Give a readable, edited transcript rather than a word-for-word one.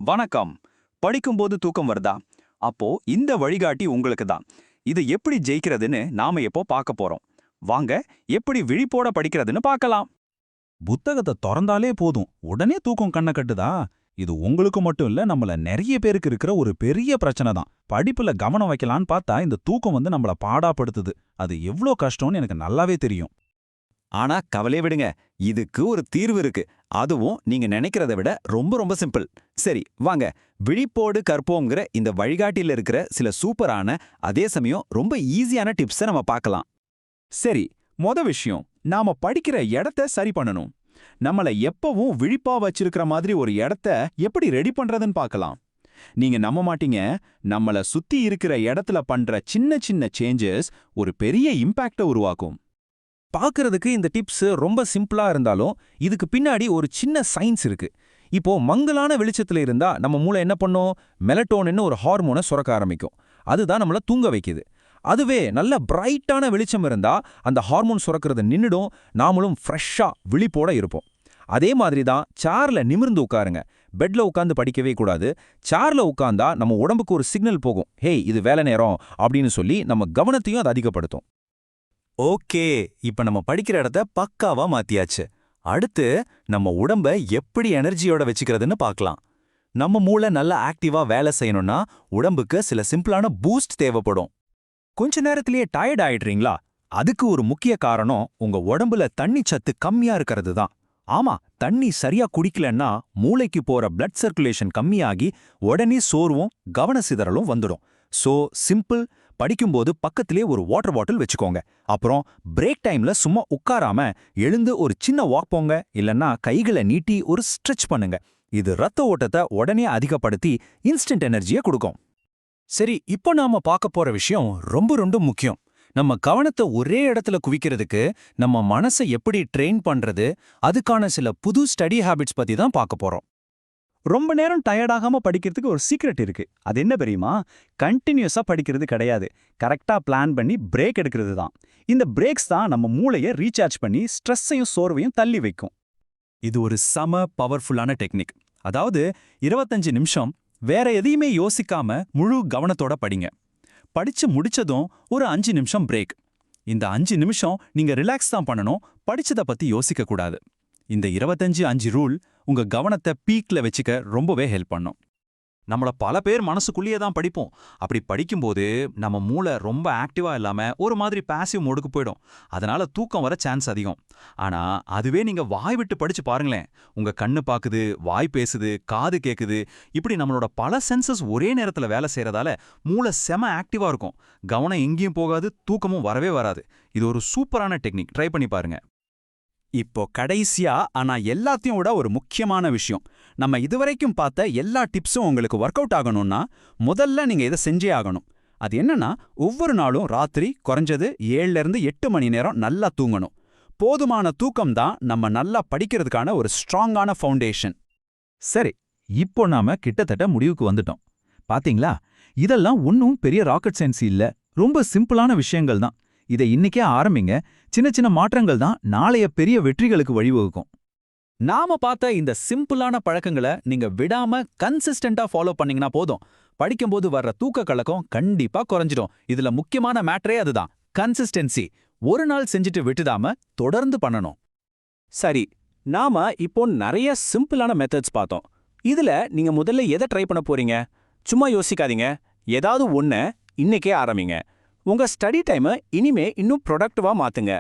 வணக்கம். படிக்கும்போது தூக்கம் வருதா? அப்போ இந்த வழிகாட்டி உங்களுக்கு தான். இது எப்படி ஜெயிக்கிறதுன்னு நாம இப்போ பார்க்க போறோம். வாங்க, எப்படி விழிப்போட படிக்கிறதுன்னு பார்க்கலாம். புத்தகத்தை திறந்தாலே போதும் உடனே தூக்கம் கண்ண கட்டுதா? இது உங்களுக்கு மட்டும் இல்ல, நம்மள நிறைய பேருக்கு இருக்கிற ஒரு பெரிய பிரச்சனை தான். படிப்புல கவனம் வைக்கலான்னு பார்த்தா இந்த தூக்கம் நம்மள பாடாப்படுத்துது. அது எவ்ளோ கஷ்டம்னு எனக்கு நல்லாவே தெரியும். ஆனா கவலைய விடுங்க, இதுக்கு ஒரு தீர்வு இருக்கு. அதுவும் நீங்க நினைக்கிறத விட ரொம்ப ரொம்ப சிம்பிள். சரி வாங்க, விழிப்போடு கற்போம்ங்கிற இந்த வழிகாட்டில இருக்கிற சில சூப்பரான, அதே சமயம் ரொம்ப ஈஸியான டிப்ஸை நம்ம பார்க்கலாம். சரி, விஷயம் நாம படிக்கிற இடத்த சரி பண்ணணும். நம்மள எப்பவும் விழிப்பா வச்சிருக்கிற மாதிரி ஒரு இடத்த எப்படி ரெடி பண்றதுன்னு பார்க்கலாம். நீங்க நம்ப மாட்டீங்க, நம்மள சுத்தி இருக்கிற இடத்துல பண்ற சின்ன சின்ன சேஞ்சஸ் ஒரு பெரிய இம்பாக்ட உருவாக்கும். பார்க்கறதுக்கு இந்த டிப்ஸ் ரொம்ப சிம்பிளா இருந்தாலும் இதுக்கு பின்னாடி ஒரு சின்ன சயின்ஸ் இருக்கு. இப்போ மங்கலான வெளிச்சத்துல இருந்தா நம்ம மூளை என்ன பண்ணும்? மெலட்டோனின்னு ஒரு ஹார்மோனை சுரக்க ஆரம்பிக்கும். அதுதான் நம்மள தூங்க வைக்குது. அதுவே நல்ல பிரைட்டான வெளிச்சம் இருந்தா அந்த ஹார்மோன் சுரக்கிறது நின்னுடும், நாமளும் ஃப்ரெஷ்ஷா விழிப்போட இருப்போம். அதே மாதிரி தான் சேர்ல நிமிர்ந்து உட்காருங்க. பெட்ல உட்காந்து படிக்கவே கூடாது. சேர்ல உட்கார்ந்தா நம்ம உடம்புக்கு ஒரு சிக்னல் போகும், ஹேய் இது வேலை நேரம் அப்படின்னு சொல்லி நம்ம கவனத்தையும் அது அதிகப்படுத்தும். ஓகே, இப்ப நம்ம படிக்கிற இடத்த பக்காவா மாத்தியாச்சு. அடுத்து நம்ம உடம்ப எப்படி எனர்ஜியோட வச்சுக்கிறதுன்னு பார்க்கலாம். நம்ம மூளை நல்லா ஆக்டிவா வேலை செய்யணும்னா உடம்புக்கு சில சிம்பிளான பூஸ்ட் தேவைப்படும். கொஞ்ச நேரத்திலேயே டயர்ட் ஆயிடுறீங்களா? அதுக்கு ஒரு முக்கிய காரணம் உங்க உடம்புல தண்ணி சத்து கம்மியா இருக்கிறது தான். ஆமா, தண்ணி சரியா குடிக்கலன்னா மூளைக்கு போற பிளட் சர்க்குலேஷன் கம்மியாகி உடனே சோர்வும் கவன சிதறலும் வந்துடும். சோ சிம்பிள், படிக்கும்போது பக்கத்திலே ஒரு வாட்டர் பாட்டில் வச்சுக்கோங்க. அப்புறம் பிரேக் டைம்ல சும்மா உட்காராம எழுந்து ஒரு சின்ன வாக் போங்க, இல்லன்னா கைகளை நீட்டி ஒரு ஸ்ட்ரெச் பண்ணுங்க. இது ரத்த ஓட்டத்தை உடனே அதிகப்படுத்தி இன்ஸ்டன்ட் எனர்ஜியை கொடுக்கும். சரி, இப்போ நாம பார்க்க போற விஷயம் ரொம்ப ரொம்ப முக்கியம். நம்ம கவனத்தை ஒரே இடத்துல குவிக்கிறதுக்கு நம்ம மனசை எப்படி ட்ரெயின் பண்றது, அதுக்கான சில புது ஸ்டடி ஹேபிட்ஸ் பத்தி தான் பார்க்க போறோம். ரொம்ப நேரம் டயர்டாகாம படிக்கிறதுக்கு ஒரு சீக்ரெட் இருக்கு. அது என்ன தெரியுமா? கண்டினியூஸா படிக்கிறது கிடையாது, கரெக்டா பிளான் பண்ணி பிரேக் எடுக்கிறது தான். இந்த பிரேக்ஸ் தான் நம்ம மூளையை ரீசார்ஜ் பண்ணி ஸ்ட்ரெஸ்ஸையும் சோர்வையும் தள்ளி வைக்கும். இது ஒரு செம பவர்ஃபுல்லான டெக்னிக். அதாவது 25 நிமிஷம் வேற எதையுமே யோசிக்காம முழு கவனத்தோட படிங்க. படிச்சு முடிச்சதும் ஒரு 5 நிமிஷம் பிரேக். இந்த 5 நிமிஷம் நீங்க ரிலாக்ஸ் தான் பண்ணணும், படிச்சத பத்தி யோசிக்க கூடாது. இந்த 25-5 ரூல் உங்க கவனத்தை பீக்ல வச்சுக்க ரொம்பவே ஹெல்ப் பண்ணும். நம்மள பல பேர் மனசுக்குள்ளேயே தான் படிப்போம். அப்படி படிக்கும்போது நம்ம மூளை ரொம்ப ஆக்டிவா இல்லாம ஒரு மாதிரி பாசிவ் மோடுக்கு போயிடும். அதனால தூக்கம் வர சான்ஸ் அதிகம். ஆனா அதுவே நீங்க வாய் விட்டு படிச்சு பாருங்களேன், உங்க கண்ணு பாக்குது, வாய் பேசுது, காது கேக்குது, இப்படி நம்மளோட பல சென்சஸ் ஒரே நேரத்துல வேலை செய்யறதால மூளை செம ஆக்டிவா இருக்கும். கவனம் எங்கேயும் போகாது, தூக்கமும் வரவே வராது. இது ஒரு சூப்பரான டெக்னிக், ட்ரை பண்ணி பாருங்க. இப்போ கடைசியா ஆனா எல்லாத்தையும் விட ஒரு முக்கியமான விஷயம், நம்ம இதுவரைக்கும் பார்த்த எல்லா டிப்ஸும் உங்களுக்கு ஒர்க் அவுட் ஆகணும்னா முதல்ல நீங்க இதை செஞ்சே ஆகணும். அது என்னன்னா, ஒவ்வொரு நாளும் ராத்திரி குறைஞ்சது 7-8 மணி நேரம் நல்லா தூங்கணும். போதுமான தூக்கம் தான் நம்ம நல்லா படிக்கிறதுக்கான ஒரு ஸ்ட்ராங்கான ஃபவுண்டேஷன். சரி, இப்போ நாம கிட்டத்தட்ட முடிவுக்கு வந்துட்டோம். பாத்தீங்களா, இதெல்லாம் ஒன்னும் பெரிய ராக்கெட் சயின்ஸ் இல்ல, ரொம்ப சிம்பிளான விஷயங்கள் தான். இதை இன்னைக்கே ஆரம்பிங்க. சின்ன சின்ன மாற்றங்கள் தான் நாளைய பெரிய வெற்றிகளுக்கு வழிவகுக்கும். நாம பார்த்த இந்த சிம்பிளான பழக்கங்களை நீங்க விடாம கன்சிஸ்டன்டா ஃபாலோ பண்ணீங்கன்னா போதும், படிக்கும்போது வர்ற தூக்க கலக்கம் கண்டிப்பா குறைஞ்சிடும். இதுல முக்கியமான மேட்டரே அதுதான், கன்சிஸ்டன்சி. ஒரு நாள் செஞ்சுட்டு விட்டுடாம தொடர்ந்து பண்ணணும். சரி, நாம இப்போ நிறைய சிம்பிளான மெத்தட்ஸ் பார்த்தோம். இதுல நீங்க முதல்ல எதை ட்ரை பண்ண போறீங்க? சும்மா யோசிக்காதீங்க, ஏதாவது ஒண்ண இன்னைக்கே ஆரம்பிங்க. உங்க ஸ்டடி டைமை இனிமே இன்னும் ப்ரொடக்டிவா மாத்துங்க.